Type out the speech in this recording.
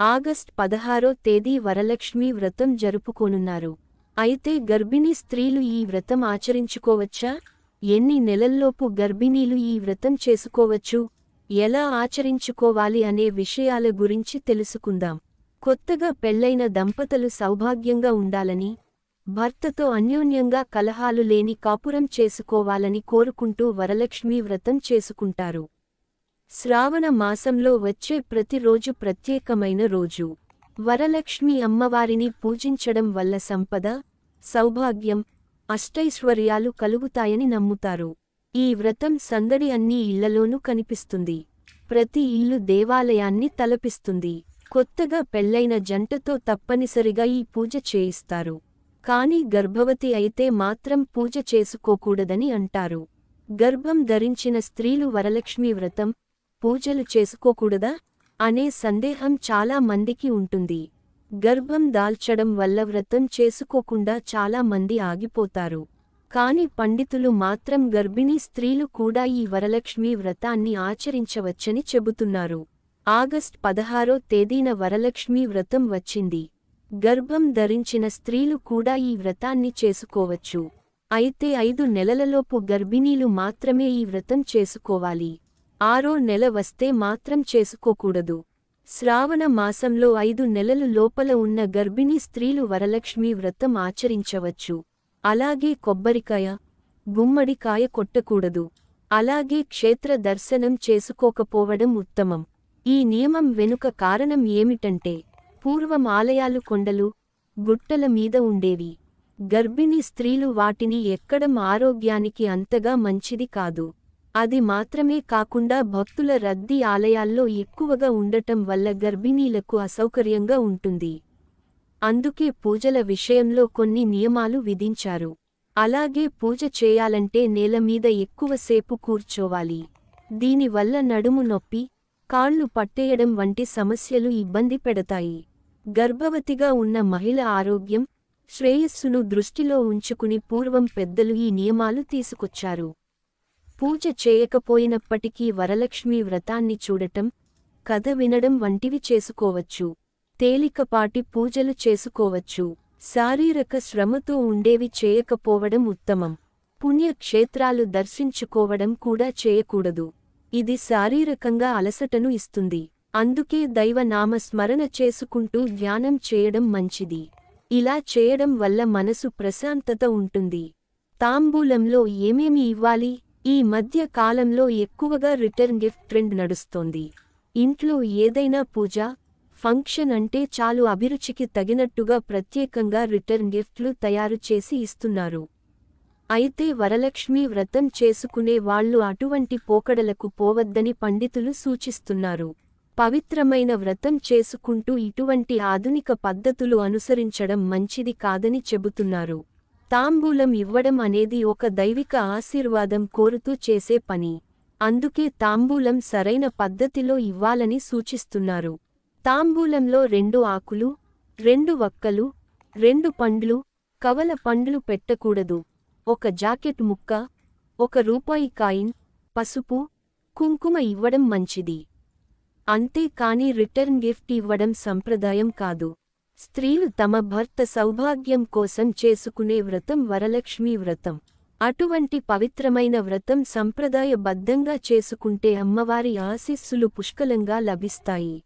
August 16వ తేదీ వరలక్ష్మీ వ్రతం జరుపుకోనున్నారు. అయితే గర్భిణీ స్త్రీలు ఈ వ్రతం ఆచరించుకోవచ్చా? ఎన్ని నెలల్లోపు గర్భిణీలు ఈ వ్రతం చేసుకోవచ్చు? ఎలా ఆచరించుకోవాలి అనే విషయాల గురించి తెలుసుకుందాం. కొత్తగా పెళ్లైన దంపతులు సౌభాగ్యంగా ఉండాలని, భర్తతో అన్యోన్యంగా కలహాలు లేని కాపురం చేసుకోవాలని కోరుకుంటూ వరలక్ష్మీ వ్రతం చేసుకుంటారు. శ్రావణ మాసంలో వచ్చే ప్రతిరోజు ప్రత్యేకమైన రోజు. వరలక్ష్మి అమ్మవారిని పూజించడం వల్ల సంపద, సౌభాగ్యం, అష్టైశ్వర్యాలు కలుగుతాయని నమ్ముతారు. ఈ వ్రతం సందడి అన్ని ఇళ్లలోనూ కనిపిస్తుంది. ప్రతి ఇల్లు దేవాలయాన్ని తలపిస్తుంది. కొత్తగా పెళ్లైన జంటతో తప్పనిసరిగా ఈ పూజ చేయిస్తారు. కానీ గర్భవతి అయితే మాత్రం పూజ చేసుకోకూడదని అంటారు. గర్భం ధరించిన స్త్రీలు వరలక్ష్మీ వ్రతం, పూజలు చేసుకోకూడదా అనే సందేహం చాలా మందికి ఉంటుంది. గర్భం దాల్చడం వల్ల వ్రతం చేసుకోకుండా చాలా మంది ఆగిపోతారు. కాని పండితులు మాత్రం గర్భిణీ స్త్రీలు కూడా ఈ వరలక్ష్మీ వ్రతాన్ని ఆచరించవచ్చని చెబుతున్నారు. ఆగస్ట్ 16వ తేదీన వరలక్ష్మీ వ్రతం వచ్చింది. గర్భం ధరించిన స్త్రీలు కూడా ఈ వ్రతాన్ని చేసుకోవచ్చు. అయితే 5 నెలలలోపు గర్భిణీలు మాత్రమే ఈ వ్రతం చేసుకోవాలి. 6వ నెల వస్తే మాత్రం చేసుకోకూడదు. శ్రావణ మాసంలో 5 నెలలు లోపల ఉన్న గర్భిణీ స్త్రీలు వరలక్ష్మీ వ్రతం ఆచరించవచ్చు. అలాగే కొబ్బరికాయ, గుమ్మడికాయ కొట్టకూడదు. అలాగే క్షేత్ర దర్శనం చేసుకోకపోవడం ఉత్తమం. ఈ నియమం వెనుక కారణం ఏమిటంటే, పూర్వం ఆలయాలు కొండలు, గుట్టల మీద ఉండేవి. గర్భిణీ స్త్రీలు వాటిని ఎక్కడం ఆరోగ్యానికి అంతగా మంచిది కాదు. అది మాత్రమే కాకుండా భక్తుల రద్దీ ఆలయాల్లో ఎక్కువగా ఉండటం వల్ల గర్భిణీలకు అసౌకర్యంగా ఉంటుంది. అందుకే పూజల విషయంలో కొన్ని నియమాలు విధించారు. అలాగే పూజ చేయాలంటే నేల మీద ఎక్కువసేపు కూర్చోవాలి. దీనివల్ల నడుము నొప్పి, కాళ్లు పట్టేయడం వంటి సమస్యలు ఇబ్బంది పెడతాయి. గర్భవతిగా ఉన్న మహిళ ఆరోగ్యం, శ్రేయస్సును దృష్టిలో ఉంచుకుని పూర్వం పెద్దలు ఈ నియమాలు తీసుకొచ్చారు. పూజ చేయకపోయినప్పటికీ వరలక్ష్మీ వ్రతాన్ని చూడటం, కథ వినడం వంటివి చేసుకోవచ్చు. తేలికపాటి పూజలు చేసుకోవచ్చు. శారీరక శ్రమతో ఉండేవి చేయకపోవడం ఉత్తమం. పుణ్యక్షేత్రాలు దర్శించుకోవడం కూడా చేయకూడదు. ఇది శారీరకంగా అలసటను ఇస్తుంది. అందుకే దైవనామ స్మరణ చేసుకుంటూ ధ్యానం చేయడం మంచిది. ఇలా చేయడం వల్ల మనసు ప్రశాంతత ఉంటుంది. తాంబూలంలో ఏమేమి ఇవ్వాలి? ఈ మధ్య కాలంలో ఎక్కువగా రిటర్న్ గిఫ్ట్ ట్రెండ్ నడుస్తోంది. ఇంట్లో ఏదైనా పూజ, ఫంక్షన్ అంటే చాలు అభిరుచికి తగినట్టుగా ప్రత్యేకంగా రిటర్న్ గిఫ్ట్లు తయారు చేసి ఇస్తున్నారు. అయితే వరలక్ష్మీ వ్రతం చేసుకునే వాళ్లు అటువంటి పోకడలకు పోవద్దని పండితులు సూచిస్తున్నారు. పవిత్రమైన వ్రతం చేసుకుంటూ ఇటువంటి ఆధునిక పద్ధతులు అనుసరించడం మంచిది కాదని చెబుతున్నారు. తాంబూలం ఇవ్వడం అనేది ఒక దైవిక ఆశీర్వాదం కోరుతూ చేసే పని. అందుకే తాంబూలం సరైన పద్ధతిలో ఇవ్వాలని సూచిస్తున్నారు. తాంబూలంలో 2 ఆకులు, 2 వక్కలు, 2 పండ్లు, కవల పండ్లు పెట్టకూడదు. ఒక జాకెట్ ముక్క, 1 రూపాయి కాయిన్, పసుపు, కుంకుమ ఇవ్వడం మంచిది. అంతేకాని రిటర్న్ గిఫ్ట్ ఇవ్వడం సంప్రదాయం కాదు. స్త్రీలు తమ భర్త సౌభాగ్యం కోసం చేసుకునే వ్రతం వరలక్ష్మీ వ్రతం. అటువంటి పవిత్రమైన వ్రతం సంప్రదాయబద్ధంగా చేసుకుంటే అమ్మవారి ఆశీస్సులు పుష్కలంగా లభిస్తాయి.